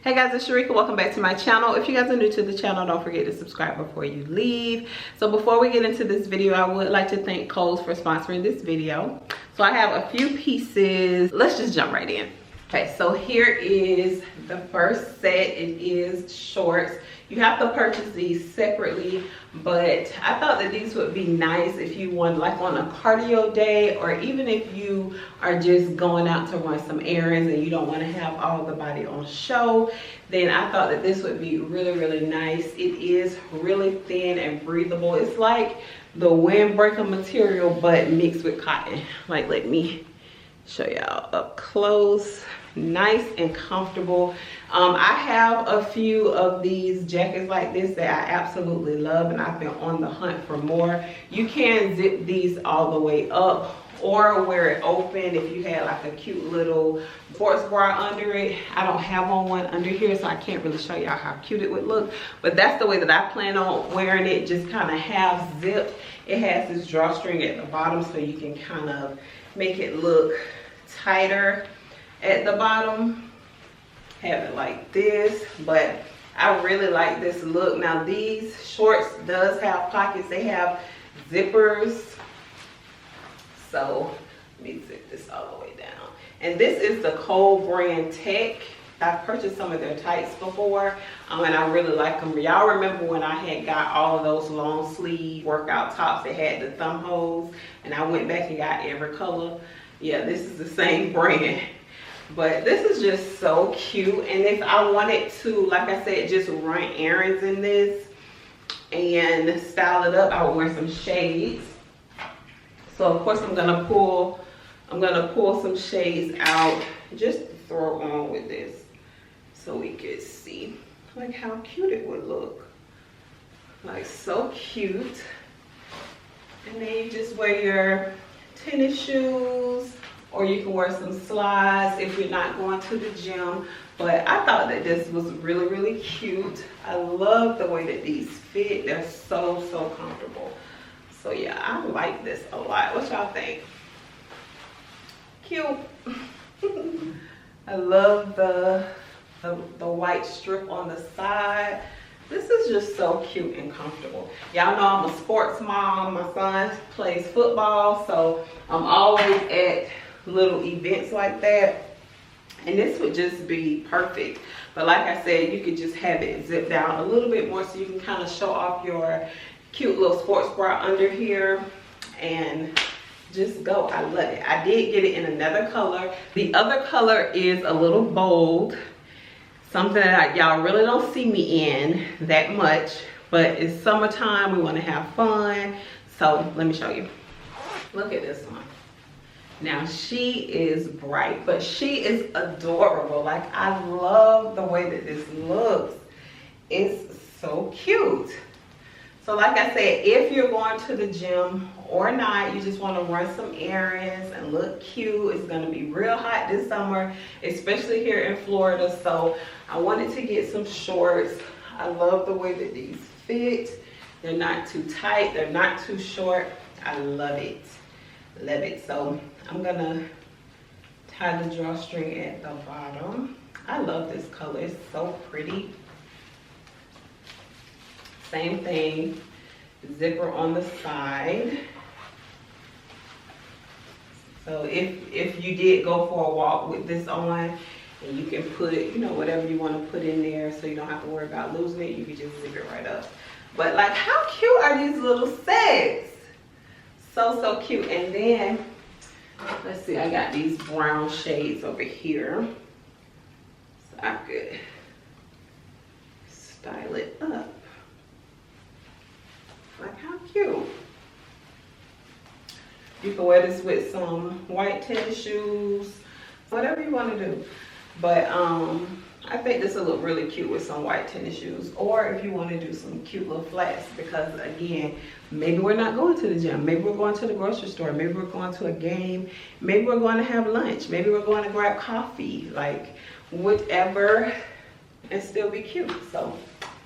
Hey guys, it's Sharika. Welcome back to my channel. If you guys are new to the channel, don't forget to subscribe before you leave. So before we get into this video, I would like to thank Kohl's for sponsoring this video. So I have a few pieces. Let's just jump right in. Okay, so here is the first set. It is shorts. You have to purchase these separately, but I thought that these would be nice if you want, like on a cardio day, or even if you are just going out to run some errands and you don't want to have all the body on show. Then I thought that this would be really nice. It is really thin and breathable. It's like the windbreaker material but mixed with cotton. Like, let me show y'all up close. Nice and comfortable. I have a few of these jackets like this that I absolutely love, and I've been on the hunt for more. You can zip these all the way up or wear it open if you had like a cute little sports bra under it. I don't have on one under here, so I can't really show y'all how cute it would look, but that's the way that I plan on wearing it, just kind of half zipped. It has this drawstring at the bottom, so you can kind of make it look tighter at the bottom. Have it like this, but I really like this look. Now these shorts does have pockets. They have zippers. So let me zip this all the way down. And this is the Kohl brand Tek. I've purchased some of their tights before, and I really like them. Y'all remember when I had got all of those long sleeve workout tops that had the thumb holes, and I went back and got every color? Yeah, this is the same brand. But this is just so cute, and if I wanted to, like I said, just run errands in this and style it up, I would wear some shades. So of course I'm gonna pull some shades out just to throw on with this, so we could see like how cute it would look. Like, so cute. And then you just wear your tennis shoes, or you can wear some slides if you're not going to the gym. But I thought that this was really cute. I love the way that these fit. They're so comfortable. So yeah, I like this a lot. What y'all think? Cute. I love the white strip on the side. This is just so cute and comfortable. Y'all know I'm a sports mom. My son plays football, so I'm always at little events like that, and this would just be perfect. But like I said, you could just have it zip down a little bit more, so you can kind of show off your cute little sports bra under here and just go. I love it. I did get it in another color. The other color is a little bold, something that y'all really don't see me in that much, but it's summertime, we want to have fun. So let me show you. Look at this one. Now she is bright, but she is adorable. Like, I love the way that this looks. It's so cute. So like I said, if you're going to the gym or not, you just want to run some errands and look cute. It's going to be real hot this summer, especially here in Florida. So I wanted to get some shorts. I love the way that these fit. They're not too tight. They're not too short. I love it. Love it. So I'm gonna tie the drawstring at the bottom. I love this color. It's so pretty. Same thing, zipper on the side. So if you did go for a walk with this on, and you can put, you know, whatever you want to put in there, so you don't have to worry about losing it, you can just zip it right up. But like, how cute are these little sets? So cute. And then let's see, I got these brown shades over here, so I could style it up. Like, how cute. You can wear this with some white tennis shoes, whatever you want to do. But I think this will look really cute with some white tennis shoes, or if you want to do some cute little flats, because again, maybe we're not going to the gym, maybe we're going to the grocery store, maybe we're going to a game, maybe we're going to have lunch, maybe we're going to grab coffee, like whatever, and still be cute. So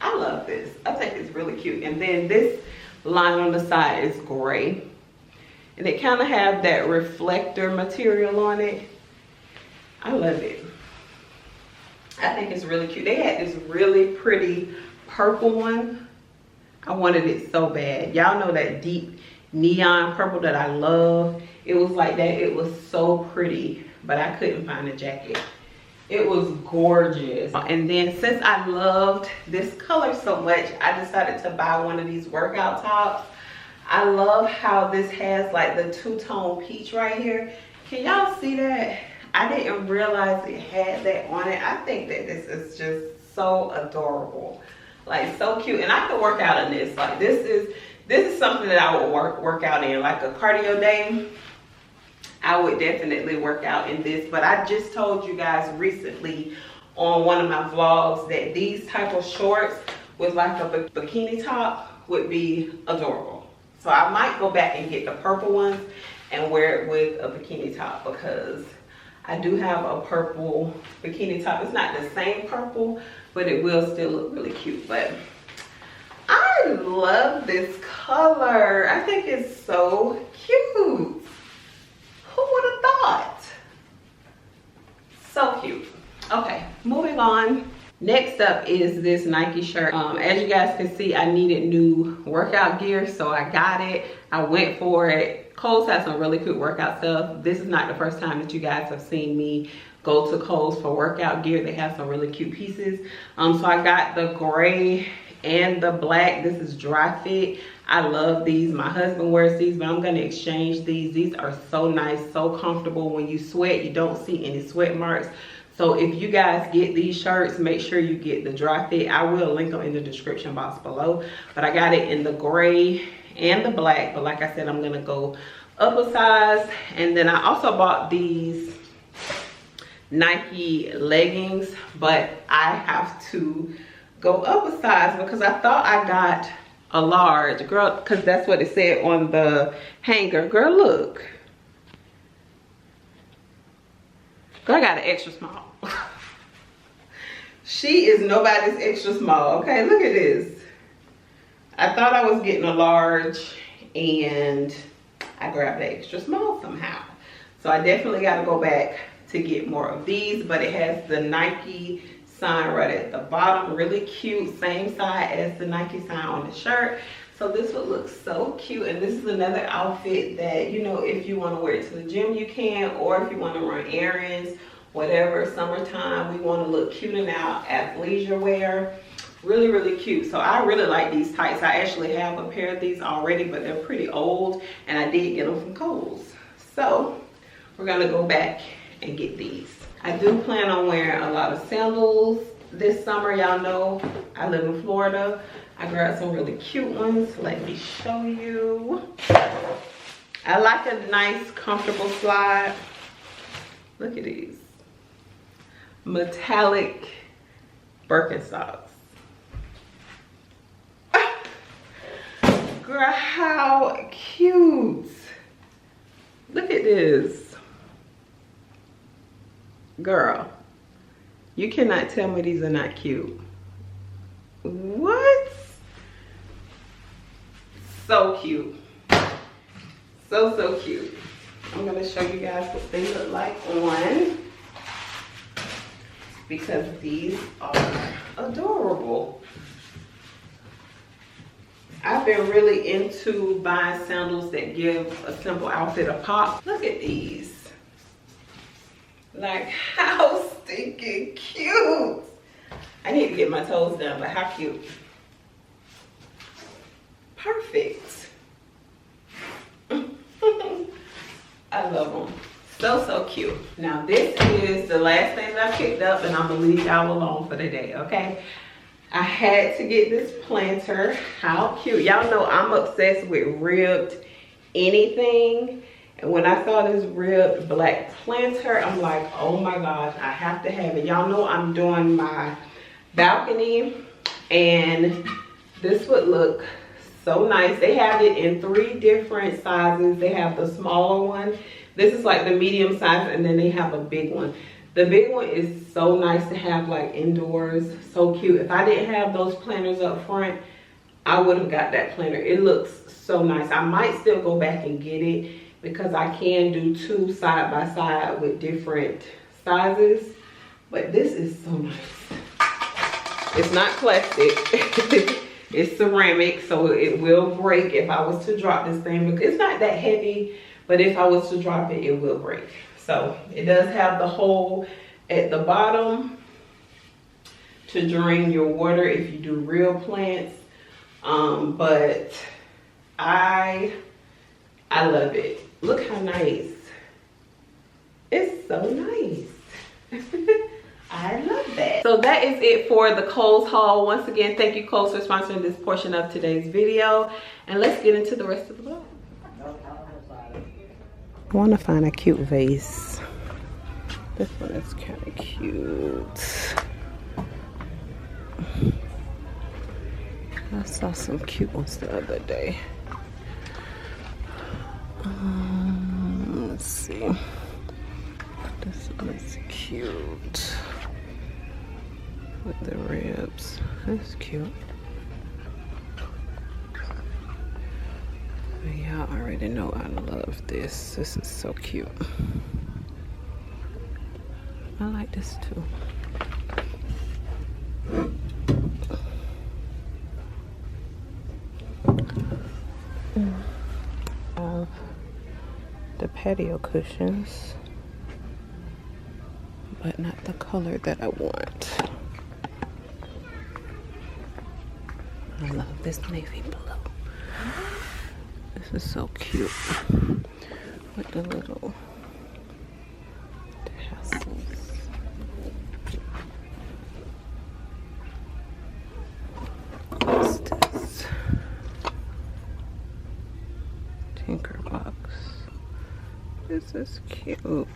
I love this. I think it's really cute. And then this line on the side is gray, and it kind of have that reflector material on it. I love it. I think it's really cute. They had this really pretty purple one. I wanted it so bad. Y'all know that deep neon purple that I love. It was like that. It was so pretty, but I couldn't find a jacket. It was gorgeous. And then since I loved this color so much, I decided to buy one of these workout tops. I love how this has like the two-tone peach right here. Can y'all see that? I didn't realize it had that on it. I think that this is just so adorable. Like so cute. And I could work out in this. Like this is something that I would work out in. Like a cardio day, I would definitely work out in this. But I just told you guys recently on one of my vlogs that these type of shorts with like a bikini top would be adorable. So I might go back and get the purple ones and wear it with a bikini top, because I do have a purple bikini top. It's not the same purple, but it will still look really cute. But I love this color. I think it's so cute. Who would have thought? So cute. Okay, moving on. Next up is this Nike shirt. As you guys can see, I needed new workout gear, so I got it. I went for it. Kohl's has some really cute workout stuff. This is not the first time that you guys have seen me go to Kohl's for workout gear. They have some really cute pieces. So I got the gray and the black. This is Dri-fit. I love these. My husband wears these, but I'm going to exchange these. These are so nice, so comfortable. When you sweat, you don't see any sweat marks. So if you guys get these shirts, make sure you get the Dri-fit. I will link them in the description box below. But I got it in the gray and the black. But like I said, I'm going to go up a size. And then I also bought these Nike leggings. But I have to go up a size because I thought I got a large. Girl, because that's what it said on the hanger. Girl, look. Girl, I got an extra small. She is nobody's extra small. Okay, look at this. I thought I was getting a large and I grabbed the extra small somehow. So I definitely got to go back to get more of these, but it has the Nike sign right at the bottom. Really cute, same size as the Nike sign on the shirt. So this would look so cute, and this is another outfit that, you know, if you want to wear it to the gym, you can, or if you want to run errands, whatever, summertime, we want to look cute and out, athleisure wear. Really, really cute. So I really like these tights. I actually have a pair of these already, but they're pretty old, and I did get them from Kohl's. So we're going to go back and get these. I do plan on wearing a lot of sandals this summer. Y'all know I live in Florida. I grabbed some really cute ones. Let me show you. I like a nice, comfortable slide. Look at these. Metallic Birkenstocks. Girl, how cute. Look at this. Girl, you cannot tell me these are not cute. What? So cute. So cute. I'm gonna show you guys what they look like on, because these are adorable. I've been really into buying sandals that give a simple outfit a pop. Look at these. Like, how stinking cute. I need to get my toes done, but how cute. Perfect. I love them. So cute. Now this is the last thing that I picked up, and I'm gonna leave y'all alone for the day, okay? I had to get this planter. How cute. Y'all know I'm obsessed with ribbed anything. And when I saw this ribbed black planter, I'm like, oh my gosh, I have to have it. Y'all know I'm doing my balcony, and this would look so nice. They have it in 3 different sizes. They have the smaller one. This is like the medium size, and then they have a big one. The big one is so nice to have like indoors. So cute. If I didn't have those planters up front, I would have got that planter. It looks so nice. I might still go back and get it because I can do 2 side by side with different sizes. But this is so nice. It's not plastic. It's ceramic, so it will break if I was to drop this thing, because it's not that heavy, but if I was to drop it, it will break. So it does have the hole at the bottom to drain your water if you do real plants. But I love it. Look how nice. It's so nice. I love that. So that is it for the Kohl's haul. Once again, thank you Kohl's for sponsoring this portion of today's video. And let's get into the rest of the vlog. I want to find a cute vase. This one is kind of cute. I saw some cute ones the other day. Let's see. This one is cute. With the ribs. That's cute. Y'all already know I love this. This is so cute. I like this too. The patio cushions, but not the color that I want. I love this navy blue. This is so cute with the little tassels. What's this? Tinker box. This is cute.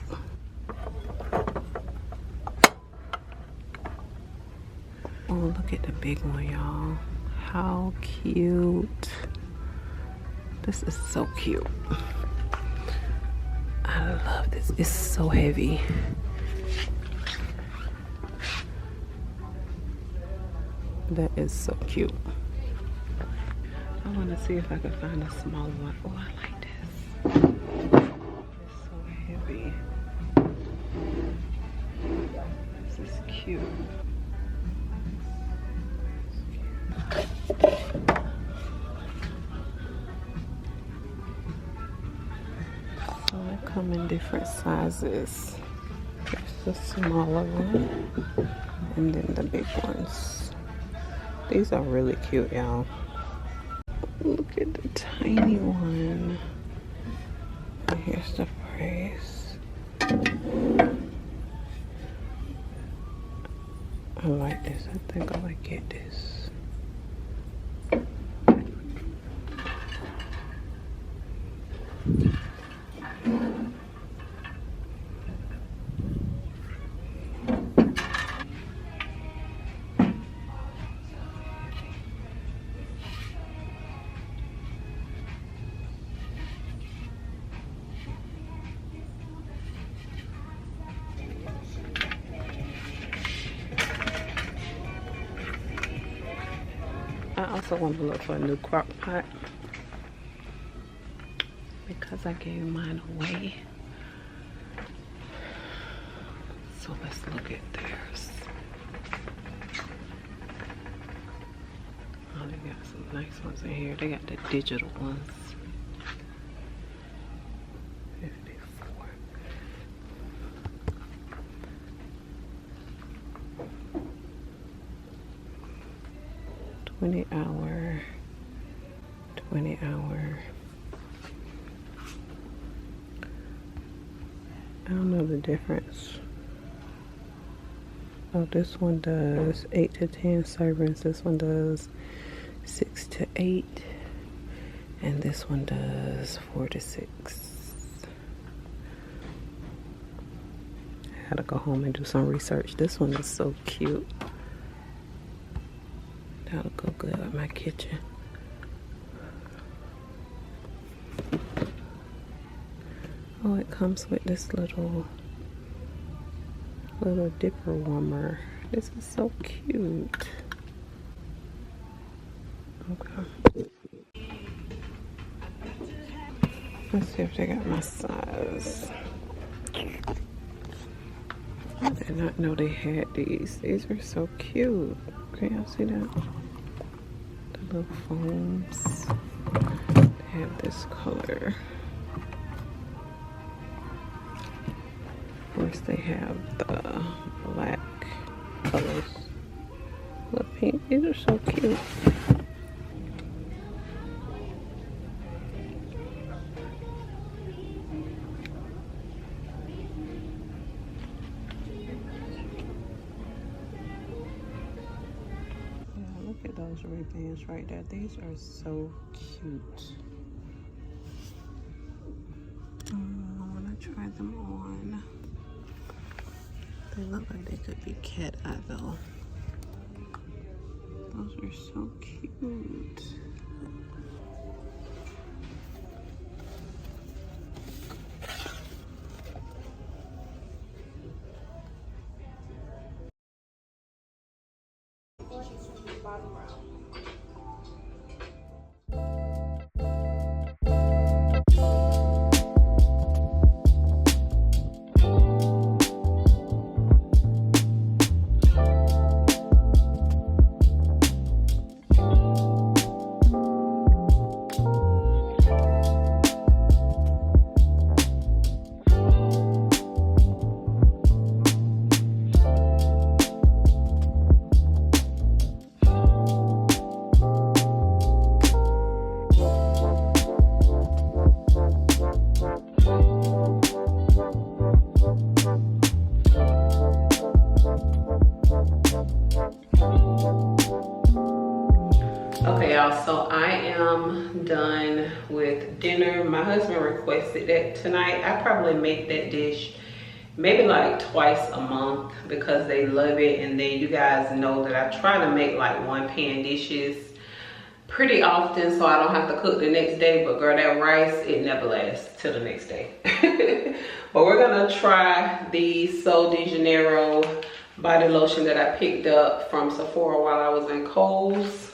Oh, look at the big one, y'all. How cute. This is so cute. I love this. It's so heavy. That is so cute. I want to see if I can find a smaller one. Oh, I like this. It's so heavy. This is cute. So they come in different sizes. There's the smaller one and then the big ones. These are really cute, y'all. Look at the tiny one. And here's the price. I like this. I think I might get this. I also want to look for a new crock pot because I gave mine away. So let's look at theirs. Oh, they got some nice ones in here. They got the digital ones. 54. 20 hour, 20 hour. I don't know the difference. Oh, this one does 8 to 10 servings. This one does 6 to 8. And this one does 4 to 6. I gotta go home and do some research. This one is so cute. That'll go good with my kitchen. Oh, it comes with this little dipper warmer. This is so cute. Okay. Let's see if they got my size. I did not know they had these. These are so cute. Can y'all see that? The little foams. They have this color. Of course, they have the black colors. The pink. These are so cute. Look at those Ray-Bans right there. These are so cute. I want to try them on. They look like they could be cat eye though. Those are so cute. Okay, y'all, so I am done with dinner. My husband requested that tonight. I probably make that dish maybe like twice a month because they love it. And then you guys know that I try to make like one pan dishes pretty often so I don't have to cook the next day. But girl, that rice, it never lasts till the next day. But we're gonna try the Sol de Janeiro body lotion that I picked up from Sephora while I was in Kohl's.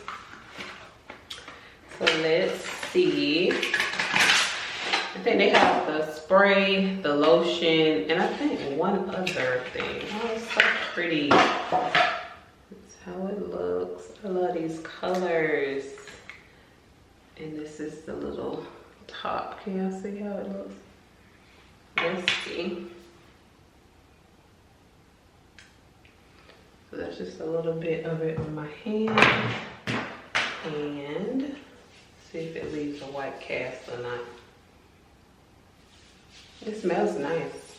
So let's see. I think they have the spray, the lotion, and I think one other thing. Oh, it's so pretty. That's how it looks. I love these colors. And this is the little top. Can y'all see how it looks? Let's see. So that's just a little bit of it on my hand. And see if it leaves a white cast or not. It smells nice.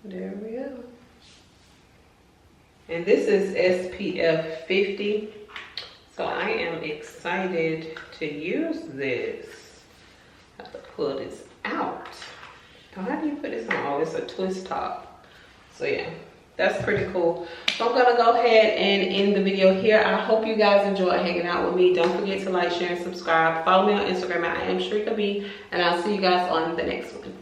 There we go. And this is SPF 50. So I am excited to use this. I have to pull this out. So how do you put this on? Oh, it's a twist top. So yeah. That's pretty cool. So I'm gonna go ahead and end the video here. I hope you guys enjoyed hanging out with me. Don't forget to like, share, and subscribe. Follow me on Instagram at IAMSHERIKAB, and I'll see you guys on the next one.